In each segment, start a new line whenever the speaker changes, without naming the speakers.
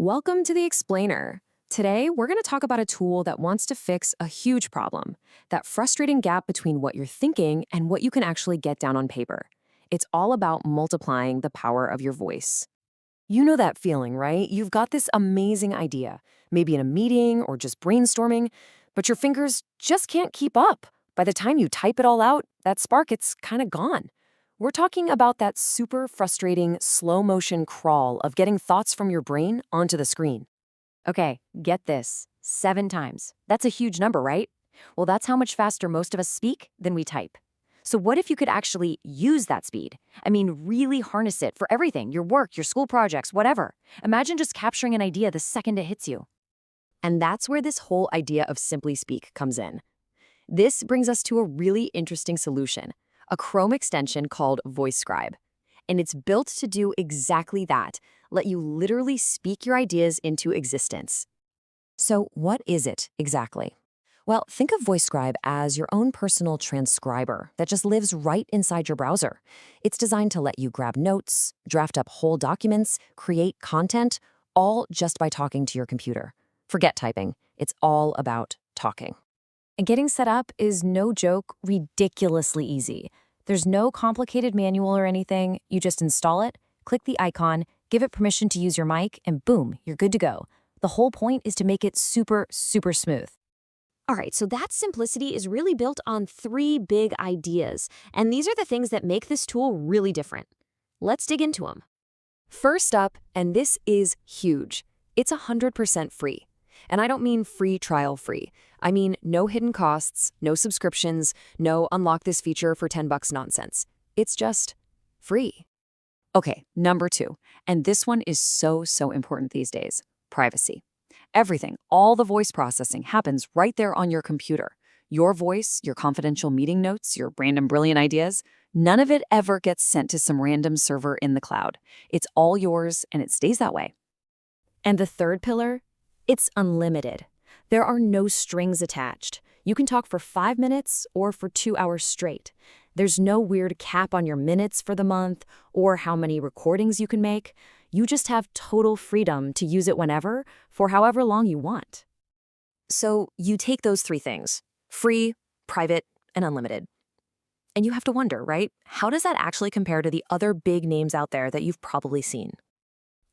Welcome to the Explainer. Today, we're going to talk about a tool that wants to fix a huge problem, that frustrating gap between what you're thinking and what you can actually get down on paper. It's all about multiplying the power of your voice. You know that feeling, right? You've got this amazing idea, maybe in a meeting or just brainstorming, but your fingers just can't keep up. By the time you type it all out, that spark, it's kind of gone. We're talking about that super frustrating slow motion crawl of getting thoughts from your brain onto the screen. Okay, get this. 7 times. That's a huge number, right? Well, that's how much faster most of us speak than we type. So what if you could actually use that speed? I mean, really harness it for everything, your work, your school projects, whatever. Imagine just capturing an idea the second it hits you. And that's where this whole idea of Simply Speak comes in. This brings us to a really interesting solution, a Chrome extension called VoiceScribe. And it's built to do exactly that, let you literally speak your ideas into existence. So what is it exactly? Well, think of VoiceScribe as your own personal transcriber that just lives right inside your browser. It's designed to let you grab notes, draft up whole documents, create content, all just by talking to your computer. Forget typing. It's all about talking. And getting set up is, no joke, ridiculously easy. There's no complicated manual or anything. You just install it, click the icon, give it permission to use your mic, and boom, you're good to go. The whole point is to make it super, super smooth.
All right, so that simplicity is really built on 3 big ideas, and these are the things that make this tool really different. Let's dig into them.
First up, and this is huge, it's 100% free. And I don't mean free trial free. I mean no hidden costs, no subscriptions, no unlock this feature for $10 nonsense. It's just free. Okay, number 2, and this one is so important these days, privacy. Everything, all the voice processing happens right there on your computer. Your voice, your confidential meeting notes, your random brilliant ideas, none of it ever gets sent to some random server in the cloud. It's all yours and it stays that way.
And the third pillar? It's unlimited. There are no strings attached. You can talk for 5 minutes or for 2 hours straight. There's no weird cap on your minutes for the month or how many recordings you can make. You just have total freedom to use it whenever, for however long you want.
So you take those 3 things, free, private, and unlimited. And you have to wonder, right? How does that actually compare to the other big names out there that you've probably seen?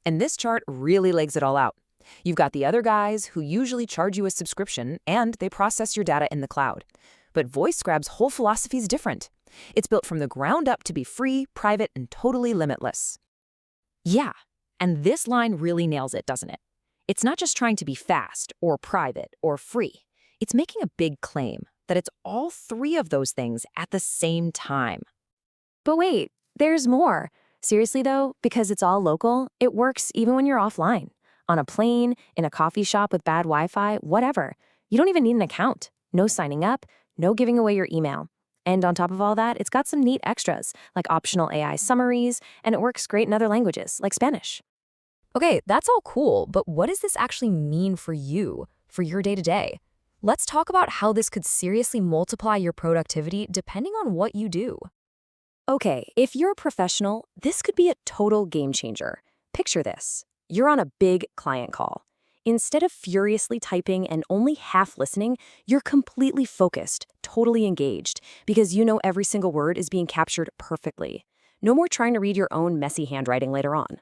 And this chart really lays it all out. You've got the other guys who usually charge you a subscription and they process your data in the cloud. But VoiceScribe's whole philosophy is different. It's built from the ground up to be free, private, and totally limitless. Yeah, and this line really nails it, doesn't it? It's not just trying to be fast or private or free. It's making a big claim that it's all 3 of those things at the same time.
But wait, there's more. Seriously though, because it's all local, it works even when you're offline. On a plane, in a coffee shop with bad Wi-Fi, whatever. You don't even need an account. No signing up, no giving away your email. And on top of all that, it's got some neat extras, like optional AI summaries, and it works great in other languages, like Spanish.
Okay, that's all cool, but what does this actually mean for you, for your day-to-day? Let's talk about how this could seriously multiply your productivity depending on what you do. Okay, if you're a professional, this could be a total game changer. Picture this. You're on a big client call. Instead of furiously typing and only half listening, you're completely focused, totally engaged, because you know every single word is being captured perfectly. No more trying to read your own messy handwriting later on.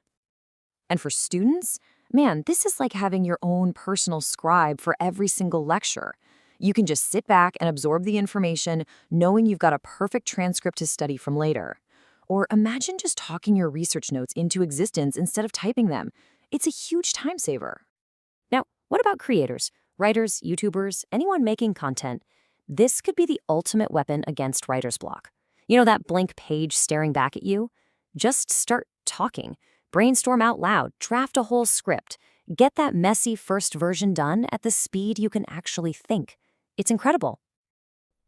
And for students, man, this is like having your own personal scribe for every single lecture. You can just sit back and absorb the information, knowing you've got a perfect transcript to study from later. Or imagine just talking your research notes into existence instead of typing them. It's a huge time saver. Now, what about creators, writers, YouTubers, anyone making content? This could be the ultimate weapon against writer's block. You know that blank page staring back at you? Just start talking. Brainstorm out loud, draft a whole script. Get that messy first version done at the speed you can actually think. It's incredible.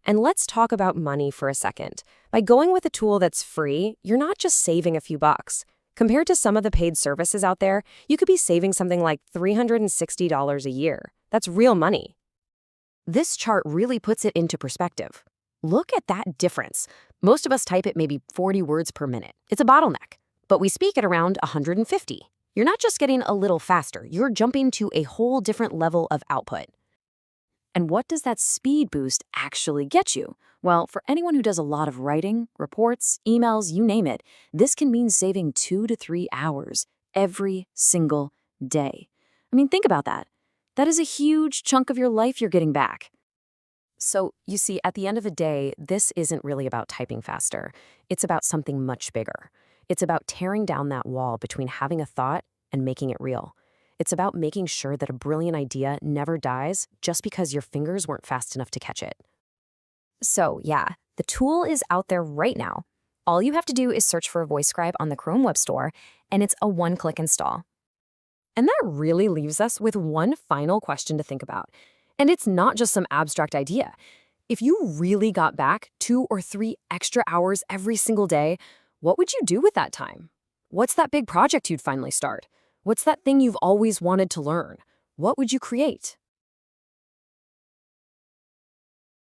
And let's talk about money for a second. By going with a tool that's free, you're not just saving a few bucks. Compared to some of the paid services out there, you could be saving something like $360 a year. That's real money. This chart really puts it into perspective. Look at that difference. Most of us type at maybe 40 words per minute. It's a bottleneck, but we speak at around 150. You're not just getting a little faster, you're jumping to a whole different level of output. And what does that speed boost actually get you? Well, for anyone who does a lot of writing, reports, emails, you name it, this can mean saving 2 to 3 hours every single day. I mean, think about that. That is a huge chunk of your life you're getting back. So, you see, at the end of the day, this isn't really about typing faster. It's about something much bigger. It's about tearing down that wall between having a thought and making it real. It's about making sure that a brilliant idea never dies just because your fingers weren't fast enough to catch it.
So, yeah, the tool is out there right now. All you have to do is search for VoiceScribe on the Chrome Web Store, and it's a one-click install.
And that really leaves us with one final question to think about. And it's not just some abstract idea. If you really got back 2 or 3 extra hours every single day, what would you do with that time? What's that big project you'd finally start? What's that thing you've always wanted to learn? What would you create?